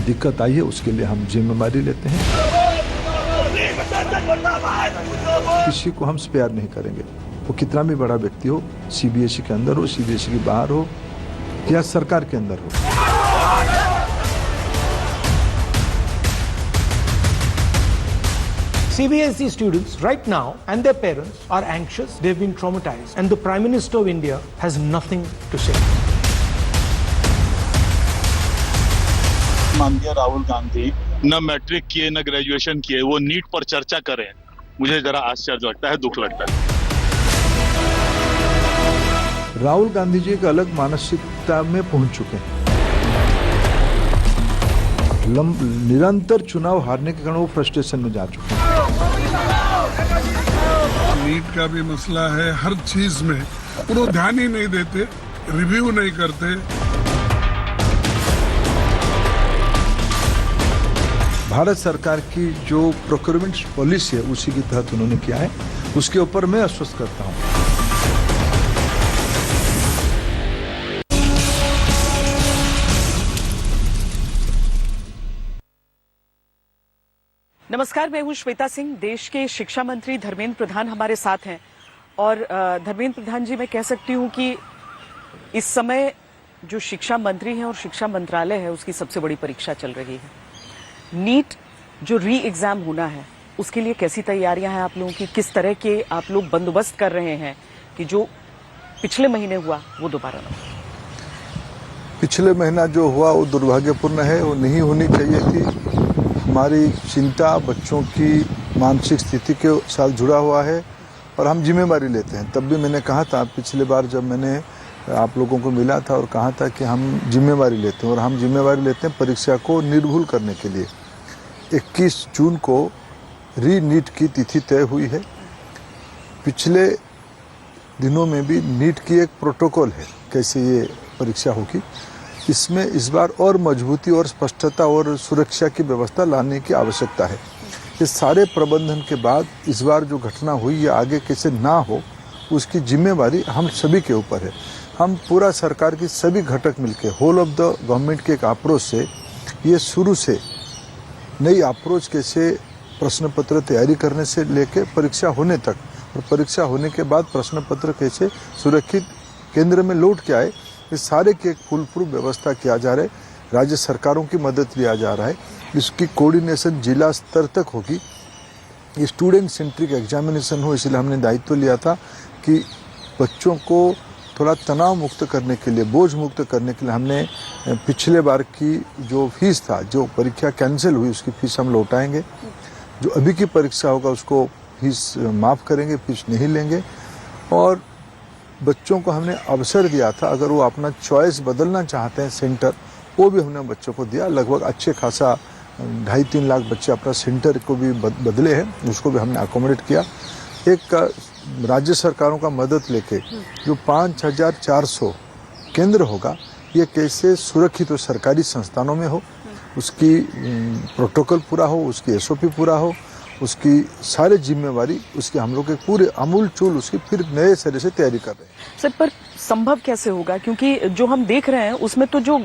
दिक्कत आई है उसके लिए हम जिम्मेदारी लेते हैं। किसी को हम स्पेयर नहीं करेंगे, वो कितना भी बड़ा व्यक्ति हो, सीबीएसई के अंदर हो, सीबीएसई के बाहर हो या सरकार के अंदर हो। CBSE students right now and their parents are anxious, they've been traumatized, and the Prime Minister of India has nothing to say. माननीय राहुल गांधी न मैट्रिक किए न ग्रेजुएशन किए, वो नीट पर चर्चा करें, मुझे जरा आश्चर्य लगता है, दुख लगता है। राहुल गांधी जी एक अलग मानसिकता में पहुंच चुके हैं। निरंतर चुनाव हारने के कारण वो फ्रस्ट्रेशन में जा चुके हैं। नीट का भी मसला है, हर चीज में वो ध्यान ही नहीं देते, रिव्यू नहीं करते। भारत सरकार की जो प्रोक्योरमेंट पॉलिसी है उसी के तहत उन्होंने किया है, उसके ऊपर मैं आश्वस्त करता हूं। नमस्कार, मैं हूं श्वेता सिंह। देश के शिक्षा मंत्री धर्मेंद्र प्रधान हमारे साथ हैं और धर्मेंद्र प्रधान जी, मैं कह सकती हूं कि इस समय जो शिक्षा मंत्री हैं और शिक्षा मंत्रालय है उसकी सबसे बड़ी परीक्षा चल रही है। नीट जो री एग्जाम होना है उसके लिए कैसी तैयारियां हैं आप लोगों की? किस तरह के आप लोग बंदोबस्त कर रहे हैं कि जो पिछले महीने हुआ वो दोबारा ना हो? पिछले महीना जो हुआ वो दुर्भाग्यपूर्ण है, वो नहीं होनी चाहिए थी। हमारी चिंता बच्चों की मानसिक स्थिति के साथ जुड़ा हुआ है और हम जिम्मेदारी लेते हैं। तब भी मैंने कहा था, पिछले बार जब मैंने आप लोगों को मिला था और कहा था कि हम जिम्मेदारी लेते हैं और हम जिम्मेदारी लेते हैं परीक्षा को निर्भुल करने के लिए। 21 जून को री नीट की तिथि तय हुई है। पिछले दिनों में भी नीट की एक प्रोटोकॉल है कैसे ये परीक्षा होगी। इसमें इस बार और मजबूती और स्पष्टता और सुरक्षा की व्यवस्था लाने की आवश्यकता है। इस सारे प्रबंधन के बाद इस बार जो घटना हुई ये आगे कैसे ना हो उसकी जिम्मेदारी हम सभी के ऊपर है। हम पूरा सरकार की सभी घटक मिलके होल ऑफ द गवर्नमेंट के एक अप्रोच से ये शुरू से नई अप्रोच कैसे प्रश्न पत्र तैयारी करने से लेके परीक्षा होने तक और परीक्षा होने के बाद प्रश्न पत्र कैसे सुरक्षित केंद्र में लौट के आए, इस सारे की एक फुल प्रूफ व्यवस्था किया जा रहा है। राज्य सरकारों की मदद लिया जा रहा है। इसकी कोऑर्डिनेशन जिला स्तर तक होगी। स्टूडेंट सेंट्रिक एग्जामिनेशन हो, इसलिए हमने दायित्व लिया था कि बच्चों को थोड़ा तनाव मुक्त करने के लिए, बोझ मुक्त करने के लिए हमने पिछले बार की जो फीस था, जो परीक्षा कैंसिल हुई उसकी फीस हम लौटाएंगे। जो अभी की परीक्षा होगा उसको फीस माफ़ करेंगे, फीस नहीं लेंगे। और बच्चों को हमने अवसर दिया था, अगर वो अपना चॉइस बदलना चाहते हैं सेंटर, वो भी हमने बच्चों को दिया। लगभग अच्छे खासा 2.5-3 लाख बच्चे अपना सेंटर को भी बदले हैं, उसको भी हमने अकोमोडेट किया। एक राज्य सरकारों का मदद लेके जो 5400 केंद्र होगा, ये कैसे सुरक्षित हो, सरकारी संस्थानों में हो, उसकी प्रोटोकॉल पूरा हो, उसकी SOP पूरा हो, उसकी सारी जिम्मेवारी उसकी हम लोग के पूरे अमूल चूल उसकी फिर नए सिरे से तैयारी कर रहे हैं। सर, पर संभव कैसे होगा? क्योंकि जो हम देख रहे हैं उसमें तो जो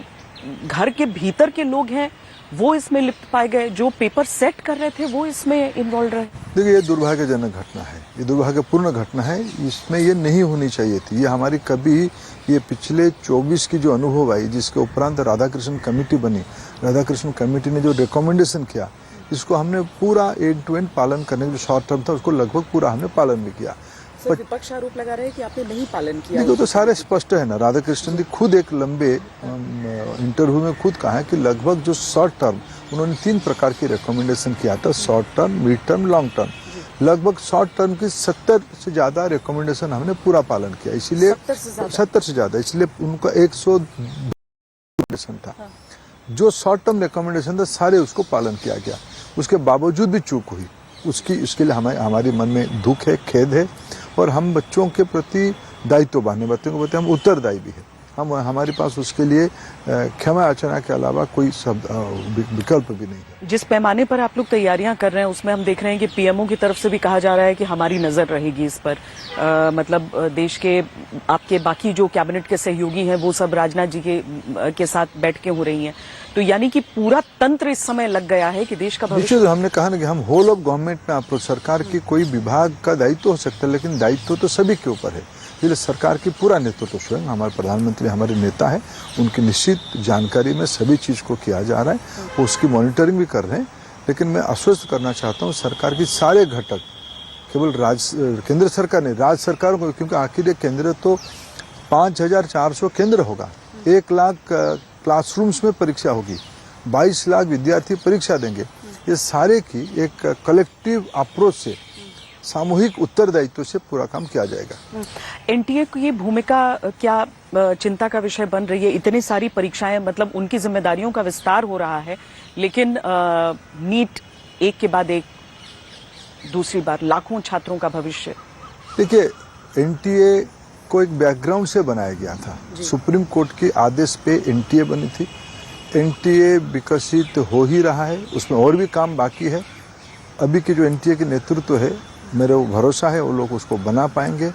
घर के भीतर के लोग हैं वो इसमें लिप्त पाए गए, जो पेपर सेट कर रहे थे वो इसमें इन्वॉल्व रहे। देखिए, ये दुर्भाग्यजनक घटना है, ये दुर्भाग्यपूर्ण घटना है। इसमें ये नहीं होनी चाहिए थी। ये हमारी कभी, ये पिछले 24 की जो अनुभव आई, जिसके उपरांत राधाकृष्ण कमेटी बनी, राधाकृष्ण कमेटी ने जो रिकमेंडेशन किया, इसको हमने पूरा एंड टू एंड पालन करने का जो शॉर्ट टर्म था उसको लगभग पूरा हमने पालन भी किया। सर, विपक्ष आरोप लगा रहे हैं कि आपने नहीं पालन किया। देखो, तो सारे स्पष्ट है ना। राधाकृष्णन जी खुद एक लंबे इंटरव्यू में खुद कहा है कि लगभग जो शॉर्ट टर्म, उन्होंने 3 प्रकार की रिकमेंडेशन किया था, short term, mid term, long term. लगभग शॉर्ट टर्म की 70 से ज्यादा रिकमेंडेशन हमने पूरा पालन किया। इसीलिए 70 से ज्यादा, इसलिए उनका 100 रिकमेंडेशन था। जो शॉर्ट टर्म रिकमेंडेशन था सारे उसको पालन किया गया। उसके बावजूद भी चूक हुई, उसके लिए हमारे मन में दुख है, खेद है और हम बच्चों के प्रति दायित्व बच्चों के प्रति हम उत्तरदायी भी है। हमारे पास उसके लिए क्षमा याचना के अलावा कोई शब्द विकल्प भी नहीं है। जिस पैमाने पर आप लोग तैयारियां कर रहे हैं उसमें हम देख रहे हैं कि पीएमओ की तरफ से भी कहा जा रहा है कि हमारी नजर रहेगी इस पर। मतलब देश के आपके बाकी जो कैबिनेट के सहयोगी हैं वो सब राजनाथ जी के साथ बैठ के हो रही हैं, तो यानी कि पूरा तंत्र इस समय लग गया है कि देश का भविष्य। निश्चित, हमने कहा ना कि हम होल ऑफ गवर्नमेंट में अप्रोच, सरकार की कोई विभाग का दायित्व हो सकता है लेकिन दायित्व तो सभी के ऊपर है। इसलिए सरकार की पूरा नेतृत्व स्वयं हमारे प्रधानमंत्री हमारे नेता है, उनकी निश्चित जानकारी में सभी चीज को किया जा रहा है, वो उसकी मॉनिटरिंग भी कर रहे हैं। लेकिन मैं आश्वस्त करना चाहता हूँ सरकार की सारे घटक, केवल केंद्र सरकार नहीं, राज्य सरकार को, क्योंकि आखिर ये केंद्र तो 5400 केंद्र होगा, 1 लाख क्लासरूम्स में परीक्षा होगी, 22 लाख विद्यार्थी परीक्षा देंगे। ये सारे की एक कलेक्टिव अप्रोच से, सामूहिक उत्तरदायित्व से पूरा काम किया जाएगा। एनटीए की भूमिका क्या चिंता का विषय बन रही है? इतनी सारी परीक्षाएं, मतलब उनकी जिम्मेदारियों का विस्तार हो रहा है, लेकिन नीट एक के बाद एक, दूसरी बार लाखों छात्रों का भविष्य। देखिए, एनटीए को एक बैकग्राउंड से बनाया गया था। सुप्रीम कोर्ट के आदेश पे एनटीए बनी थी। एनटीए विकसित हो ही रहा है, उसमें और भी काम बाकी है। अभी के जो एनटीए के नेतृत्व है, मेरे भरोसा है वो लोग उसको बना पाएंगे।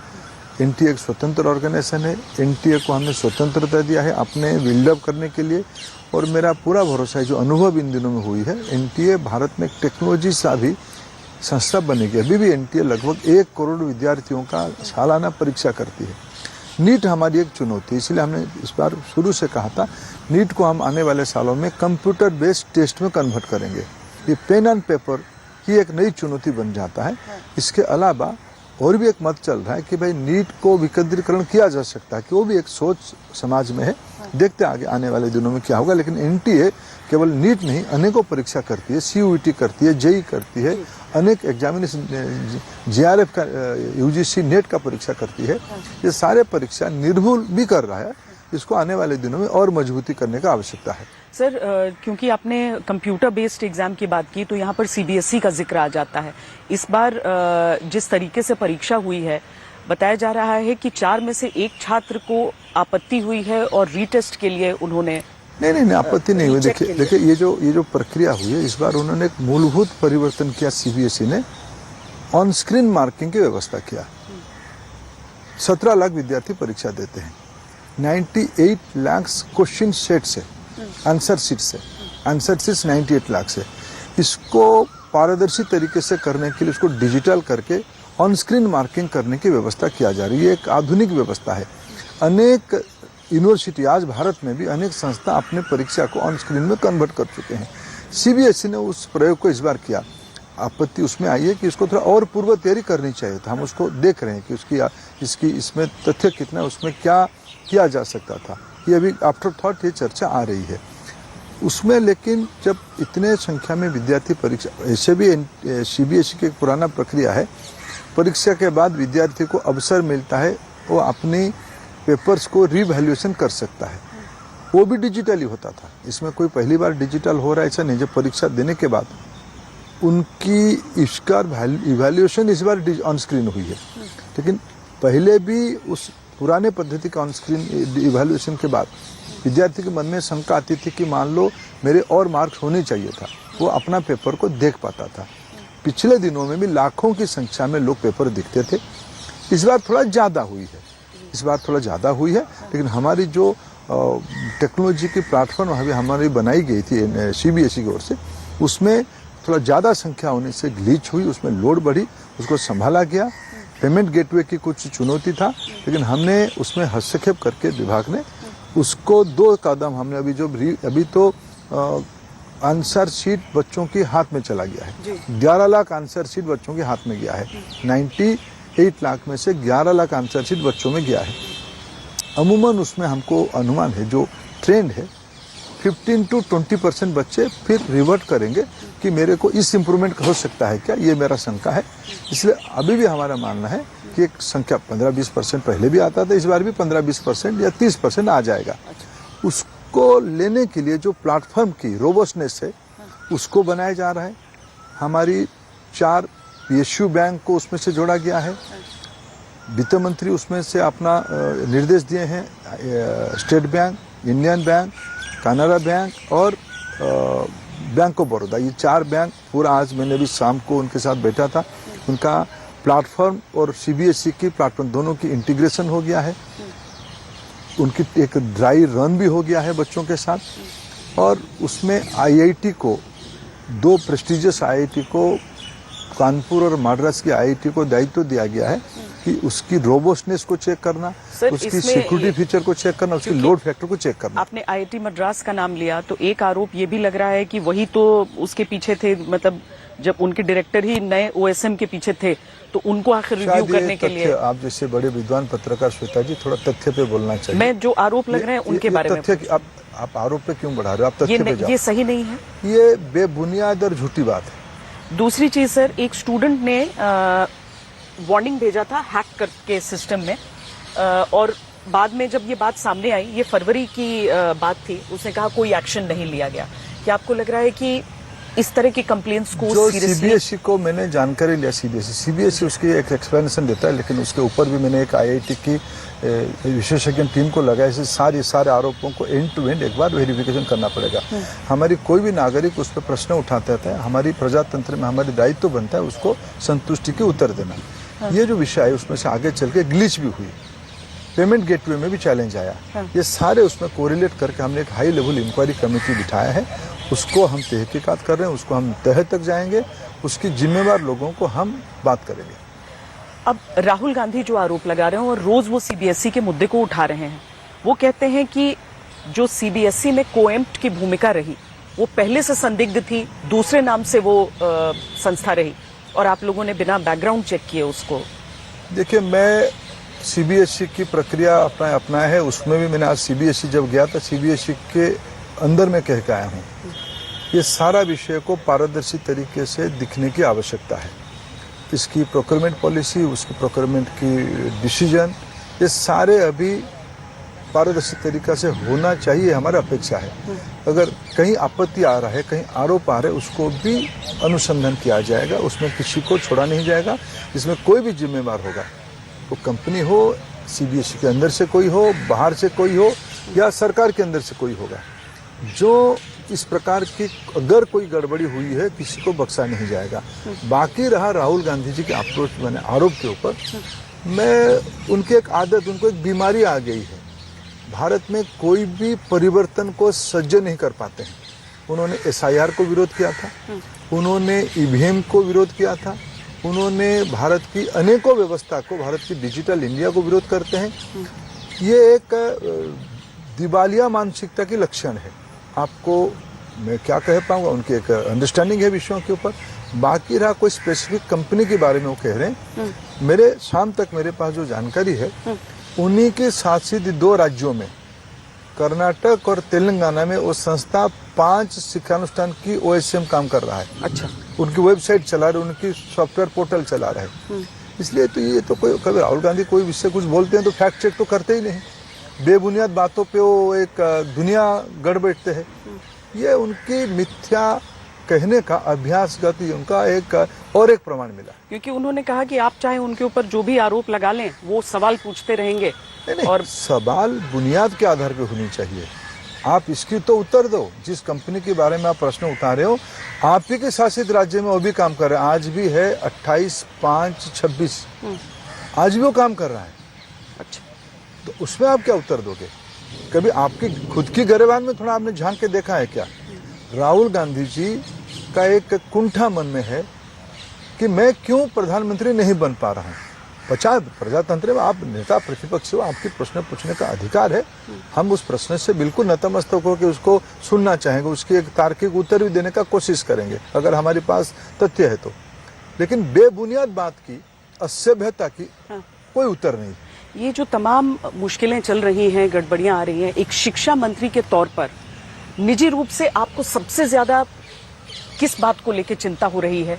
एनटीए एक स्वतंत्र ऑर्गेनाइजेशन है, एनटीए को हमने स्वतंत्रता दिया है अपने बिल्डअप करने के लिए, और मेरा पूरा भरोसा है जो अनुभव इन दिनों में हुई है, एनटीए भारत में एक टेक्नोलॉजी सा भी संस्था बनेगी। अभी भी एनटीए लगभग 1 करोड़ विद्यार्थियों का सालाना परीक्षा करती है। नीट हमारी एक चुनौती है, इसलिए हमने इस बार शुरू से कहा था नीट को हम आने वाले सालों में कंप्यूटर बेस्ड टेस्ट में कन्वर्ट करेंगे। ये पेन एंड पेपर की एक नई चुनौती बन जाता है। इसके अलावा और भी एक मत चल रहा है कि भाई नीट को विकेंद्रीकरण किया जा सकता है, कि वो भी एक सोच समाज में है। देखते हैं आगे आने वाले दिनों में क्या होगा। लेकिन एनटीए केवल नीट नहीं, अनेकों परीक्षा करती है, सीयूईटी करती है, जेई करती है, अनेक एग्जामिनेशन, जेआरएफ का, यूजीसी नेट का परीक्षा करती है। ये सारे परीक्षा निर्भुल भी कर रहा है। इसको आने वाले दिनों में और मजबूती करने का आवश्यकता है। सर, क्योंकि आपने कंप्यूटर बेस्ड एग्जाम की बात की तो यहाँ पर सीबीएसई का जिक्र आ जाता है। इस बार जिस तरीके से परीक्षा हुई है, बताया जा रहा है कि 4 में से 1 छात्र को आपत्ति हुई है और रीटेस्ट के लिए उन्होंने नहीं, आपत्ति नहीं हुई। देखिए ये जो प्रक्रिया हुई है, इस बार उन्होंने एक मूलभूत परिवर्तन किया। सीबीएसई ने ऑन स्क्रीन मार्किंग की व्यवस्था किया। 17 लाख विद्यार्थी परीक्षा देते हैं, 98 लाख क्वेश्चन सेट से, आंसर सीट से, आंसर सीट 98 लाख से। इसको पारदर्शी तरीके से करने के लिए उसको डिजिटल करके ऑन स्क्रीन मार्किंग करने की व्यवस्था किया जा रही है। एक आधुनिक व्यवस्था है। अनेक यूनिवर्सिटी, आज भारत में भी अनेक संस्था अपने परीक्षा को ऑन स्क्रीन में कन्वर्ट कर चुके हैं। सीबीएसई ने उस प्रयोग को इस बार किया। आपत्ति उसमें आई है कि इसको थोड़ा और पूर्व तैयारी करनी चाहिए था। हम उसको देख रहे हैं कि इसकी इसमें तथ्य कितना, उसमें क्या किया जा सकता था। ये अभी आफ्टर थॉट ये चर्चा आ रही है उसमें। लेकिन जब इतने संख्या में विद्यार्थी परीक्षा, ऐसे भी सीबीएसई की एक पुराना प्रक्रिया है, परीक्षा के बाद विद्यार्थी को अवसर मिलता है, वो अपनी पेपर्स को रिवैल्यूएशन कर सकता है। वो भी डिजिटली होता था। इसमें कोई पहली बार डिजिटल हो रहा है ऐसा नहीं। जब परीक्षा देने के बाद उनकी इसका इवैल्यूएशन इस बार ऑन स्क्रीन हुई है। लेकिन पहले भी उस पुराने पद्धति का ऑन स्क्रीन इवैल्यूएशन के बाद विद्यार्थी के मन में शंका आती थी कि मान लो मेरे और मार्क्स होने चाहिए था, वो अपना पेपर को देख पाता था। पिछले दिनों में भी लाखों की संख्या में लोग पेपर देखते थे। इस बार थोड़ा ज़्यादा हुई है, लेकिन हमारी जो टेक्नोलॉजी की प्लेटफॉर्म अभी हमारी बनाई गई थी सीबीएसई की ओर से, उसमें थोड़ा ज़्यादा संख्या होने से ग्लिच हुई, उसमें लोड बढ़ी, उसको संभाला गया। पेमेंट गेटवे की कुछ चुनौती था, लेकिन हमने उसमें हस्तक्षेप करके विभाग ने उसको 2 कदम हमने अभी तो आंसर शीट बच्चों के हाथ में चला गया है। 11 लाख आंसर शीट बच्चों के हाथ में गया है। 98 लाख में से 11 लाख आंसर शीट बच्चों में गया है। अमूमन उसमें हमको अनुमान है, जो ट्रेंड है, 15 to 20% बच्चे फिर रिवर्ट करेंगे कि मेरे को इस इम्प्रूवमेंट हो सकता है क्या, ये मेरा शंका है। इसलिए अभी भी हमारा मानना है कि एक संख्या 15-20% पहले भी आता था, इस बार भी 15-20% या 30% आ जाएगा। उसको लेने के लिए जो प्लेटफॉर्म की रोबस्टनेस है उसको बनाया जा रहा है। हमारी 4 PSU बैंक को उसमें से जोड़ा गया है। वित्त मंत्री उसमें से अपना निर्देश दिए हैं। State bank, Indian bank, Canada bank और बैंक ऑफ बड़ौदा, ये 4 बैंक पूरा आज मैंने भी शाम को उनके साथ बैठा था। उनका प्लेटफॉर्म और सीबीएसई की प्लेटफॉर्म दोनों की इंटीग्रेशन हो गया है। उनकी एक ड्राई रन भी हो गया है बच्चों के साथ। और उसमें आईआईटी को 2 प्रेस्टिजियस आईआईटी को, कानपुर और मद्रास की आईआईटी को दायित्व दिया गया है कि उसकी रोबस्टनेस को चेक करना, उसकी सिक्योरिटी फीचर को चेक करना, उसकी लोड फैक्टर को चेक करना। आपने आईआईटी मद्रास का नाम लिया तो एक आरोप ये भी लग रहा है कि वही तो उसके पीछे थे, मतलब जब उनके डायरेक्टर ही नए ओएसएम के पीछे थे तो उनको आखिर रिव्यू करने के लिए। आप जैसे बड़े विद्वान पत्रकार श्वेता जी, थोड़ा तथ्य पे बोलना चाहिए। मैं जो आरोप लग रहे हैं उनके बारे में। तथ्य आप आरोप पे क्यों बढ़ा रहे हो? आप तथ्य पे जाओ। ये सही नहीं है, ये बेबुनियाद और झूठी बात है। दूसरी चीज सर, एक स्टूडेंट ने वार्निंग भेजा था हैक करके सिस्टम में, और बाद में जब ये बात सामने आई, ये फरवरी की बात थी, उसने कहा कोई एक्शन नहीं लिया गया। क्या आपको लग रहा है कि इस तरह की कंप्लेंट्स को जो सीरियसली? सीबीएसई को मैंने जानकारी लिया, सीबीएसई उसकी एक एक्सप्लेनेशन देता है, लेकिन उसके ऊपर भी मैंने एक आईआईटी की विशेषज्ञ टीम को लगाया। इसे सारे आरोपों को एंड टू एंड एक बार वेरिफिकेशन करना पड़ेगा। हमारी कोई भी नागरिक उस पर प्रश्न उठाता है, हमारी प्रजातंत्र में हमारी दायित्व बनता है उसको संतुष्टि के उत्तर देना। ये जो विषय है उसमें से आगे चल के ग्लिच भी हुई, पेमेंट गेटवे में भी चैलेंज आया। ये सारे उसमें कोरिलेट करके हमने एक हाई लेवल इंक्वायरी कमेटी बिठाया है, उसको हम तहकीकात कर रहे हैं, उसको हम तह तक जाएंगे, उसकी जिम्मेवार लोगों को हम बात करेंगे। अब राहुल गांधी जो आरोप लगा रहे हैं और रोज वो सीबीएसई के मुद्दे को उठा रहे हैं, वो कहते हैं कि जो सीबीएसई में कोएम्प्ट की भूमिका रही वो पहले से संदिग्ध थी, दूसरे नाम से वो संस्था रही और आप लोगों ने बिना बैकग्राउंड चेक किए उसको। देखिए, मैं सीबीएसई की प्रक्रिया अपनाया है, उसमें भी मैंने आज सीबीएसई जब गया था, सीबीएसई के अंदर में कह के आया हूँ, ये सारा विषय को पारदर्शी तरीके से दिखने की आवश्यकता है। इसकी प्रोक्योरमेंट पॉलिसी, उसकी प्रोक्योरमेंट की डिसीजन, ये सारे अभी पारदर्शी तरीका से होना चाहिए, हमारा अपेक्षा है। अगर कहीं आपत्ति आ रहा है, कहीं आरोप आ रहे, उसको भी अनुसंधान किया जाएगा, उसमें किसी को छोड़ा नहीं जाएगा। इसमें कोई भी जिम्मेवार होगा, वो कंपनी हो, सीबीएसई के अंदर से कोई हो, बाहर से कोई हो, या सरकार के अंदर से कोई होगा, जो इस प्रकार की अगर कोई गड़बड़ी हुई है किसी को बख्शा नहीं जाएगा। बाकी रहा राहुल गांधी जी के अप्रोच मैंने आरोप के ऊपर, मैं उनकी एक आदत, उनको एक बीमारी आ गई है, भारत में कोई भी परिवर्तन को सह्य नहीं कर पाते हैं। उन्होंने एसआईआर को विरोध किया था, उन्होंने ईवीएम को विरोध किया था, उन्होंने भारत की अनेकों व्यवस्था को, भारत की डिजिटल इंडिया को विरोध करते हैं। ये एक दिवालिया मानसिकता की लक्षण है। आपको मैं क्या कह पाऊंगा, उनकी एक अंडरस्टैंडिंग है विषयों के ऊपर। बाकी रहा कोई स्पेसिफिक कंपनी के बारे में वो कह रहे हैं, मेरे शाम तक मेरे पास जो जानकारी है, उन्हीं के शासित 2 राज्यों में, कर्नाटक और तेलंगाना में, वो संस्था 5 शिक्षानुष्ठान की ओएसएम काम कर रहा है। अच्छा, उनकी वेबसाइट चला रहे, उनकी सॉफ्टवेयर पोर्टल चला रहे। इसलिए तो ये तो कोई, कभी राहुल गांधी कोई विषय कुछ बोलते हैं तो फैक्ट चेक तो करते ही नहीं, बेबुनियाद बातों पे वो एक दुनिया गढ़ बैठते हैं। ये उनकी मिथ्या कहने का अभ्यास गति उनका एक और एक प्रमाण मिला, क्योंकि उन्होंने कहा कि आप चाहे उनके ऊपर जो भी आरोप लगा लें, वो सवाल पूछते रहेंगे। नहीं, और सवाल बुनियाद के आधार पे होनी चाहिए। आप इसकी तो उत्तर दो, जिस कंपनी के बारे में आप प्रश्न उठा रहे हो, आप ही के शासित राज्य में वो भी काम कर रहे हैं। आज भी है 28/5/26, आज भी वो काम कर रहा है। अच्छा, तो उसमें आप क्या उत्तर दोगे? कभी आपकी खुद की गरेबान में थोड़ा आपने झांक के देखा है क्या? राहुल गांधी जी का एक कुंठा मन में है कि मैं क्यों प्रधानमंत्री नहीं बन पा रहा हूँ। प्रजातंत्र में आप नेता प्रतिपक्ष हो, आपकी प्रश्न पूछने का अधिकार है। हम उस प्रश्न से बिल्कुल नतमस्तक होकर उसको सुनना चाहेंगे, उसकी एक तार्किक उत्तर भी देने का कोशिश करेंगे अगर हमारे पास तथ्य है तो। लेकिन बेबुनियाद बात की, असभ्यता की कोई उत्तर नहीं। ये जो तमाम मुश्किलें चल रही हैं, गड़बड़ियां आ रही हैं, एक शिक्षा मंत्री के तौर पर निजी रूप से आपको सबसे ज्यादा किस बात को लेकर चिंता हो रही है?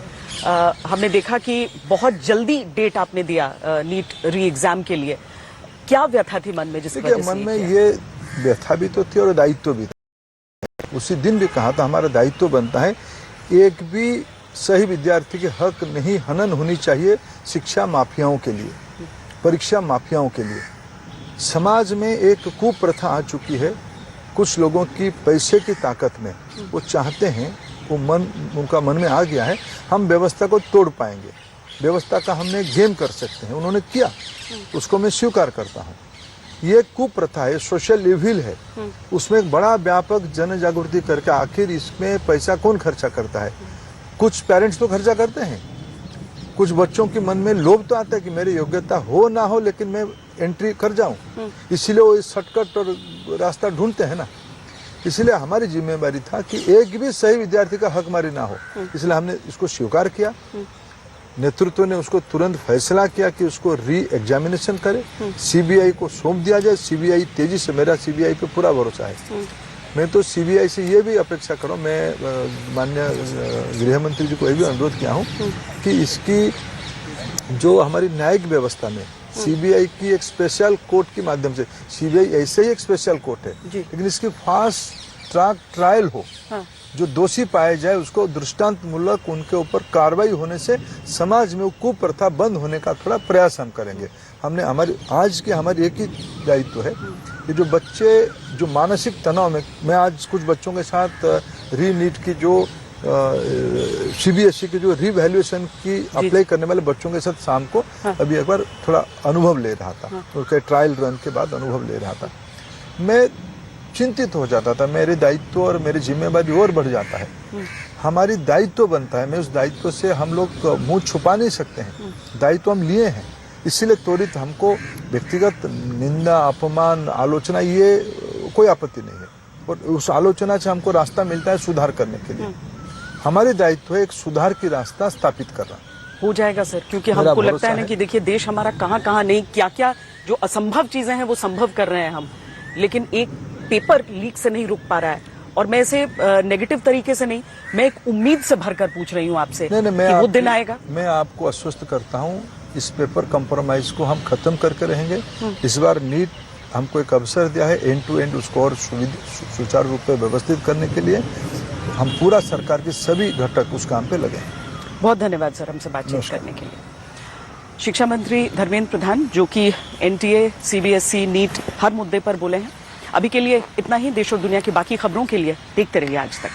हमने देखा कि बहुत जल्दी डेट आपने दिया नीट री एग्जाम के लिए, क्या व्यथा थी मन में? जिस वजह से मन में ये व्यथा भी तो थी और दायित्व भी था। उसी दिन भी कहा था हमारा दायित्व बनता है, एक भी सही विद्यार्थी के हक नहीं हनन होनी चाहिए शिक्षा माफियाओं के लिए। परीक्षा माफियाओं के लिए। समाज में एक कुप्रथा आ चुकी है, कुछ लोगों की पैसे की ताकत में वो चाहते हैं, वो उनका मन में आ गया है, हम व्यवस्था को तोड़ पाएंगे, व्यवस्था का हमने गेम कर सकते हैं। उन्होंने किया, उसको मैं स्वीकार करता हूँ। ये कुप्रथा है, सोशल इविल है, उसमें एक बड़ा व्यापक जन जागृति करके आखिर इसमें पैसा कौन खर्चा करता है? कुछ पेरेंट्स तो खर्चा करते हैं, कुछ बच्चों के मन में लोभ तो आता है कि मेरी योग्यता हो ना हो लेकिन मैं एंट्री कर जाऊं, इसीलिए वो शॉर्टकट और रास्ता ढूंढते हैं ना। इसलिए हमारी जिम्मेदारी था कि एक भी सही विद्यार्थी का हकमारी ना हो, इसलिए हमने इसको स्वीकार किया। नेतृत्व ने उसको तुरंत फैसला किया कि उसको री एग्जामिनेशन करे, सीबीआई को सौंप दिया जाए। सीबीआई तेजी से, मेरा सीबीआई पे पूरा भरोसा है। मैं तो सीबीआई से ये भी अपेक्षा करूं, मैं माननीय गृह मंत्री जी को ये भी अनुरोध किया हूं कि इसकी जो हमारी न्यायिक व्यवस्था में सीबीआई की एक स्पेशल कोर्ट के माध्यम से, सीबीआई ऐसे ही एक स्पेशल कोर्ट है, लेकिन इसकी फास्ट ट्रैक ट्रायल हो, जो दोषी पाए जाए उसको दृष्टांत मूलक उनके ऊपर कार्रवाई होने से समाज में वो कुप्रथा बंद होने का थोड़ा प्रयास हम करेंगे। हमने हमारी एक ही दायित्व है कि जो बच्चे जो मानसिक तनाव में, मैं आज कुछ बच्चों के साथ री नीट की जो सीबीएसई की जो रीवैल्यूएशन की अप्लाई करने वाले बच्चों के साथ शाम को अभी एक बार थोड़ा अनुभव ले रहा था, उसके ट्रायल रन के बाद अनुभव ले रहा था। मैं चिंतित हो जाता था, मेरे दायित्व और मेरी जिम्मेदारी और बढ़ जाता है। हमारी दायित्व बनता है, मैं उस दायित्व से हम लोग मुंह छुपा नहीं सकते हैं, दायित्व हम लिए हैं, इसीलिए त्वरित हमको व्यक्तिगत निंदा, अपमान, आलोचना ये कोई आपत्ति नहीं है, और उस आलोचना से हमको रास्ता मिलता है सुधार करने के लिए। हमारी दायित्व है एक सुधार की रास्ता स्थापित करना। हो जाएगा सर, क्योंकि हमको लगता है ना कि देखिए देश हमारा कहाँ कहाँ नहीं, क्या क्या जो असंभव चीजें हैं वो संभव कर रहे हैं हम, लेकिन एक पेपर लीक से नहीं रुक पा रहा है। और मैं इसे नेगेटिव तरीके से नहीं, मैं एक उम्मीद से भरकर पूछ रही हूँ आपसे कि वो दिन आएगा। मैं आपको आश्वस्त करता हूँ, इस पेपर कंप्रोमाइज को हम खत्म करके रहेंगे। इस बार नीट हमको एक अवसर दिया है एंड टू एंड उसको और सुचारू रूप से व्यवस्थित करने के लिए। हम पूरा सरकार के सभी घटक उस काम पे लगे हैं। बहुत धन्यवाद सर हमसे बातचीत करने के लिए। शिक्षा मंत्री धर्मेंद्र प्रधान, जो कि एनटीए, सीबीएसई, नीट हर मुद्दे पर बोले हैं। अभी के लिए इतना ही। देश और दुनिया की बाकी खबरों के लिए देखते रहिए आज तक।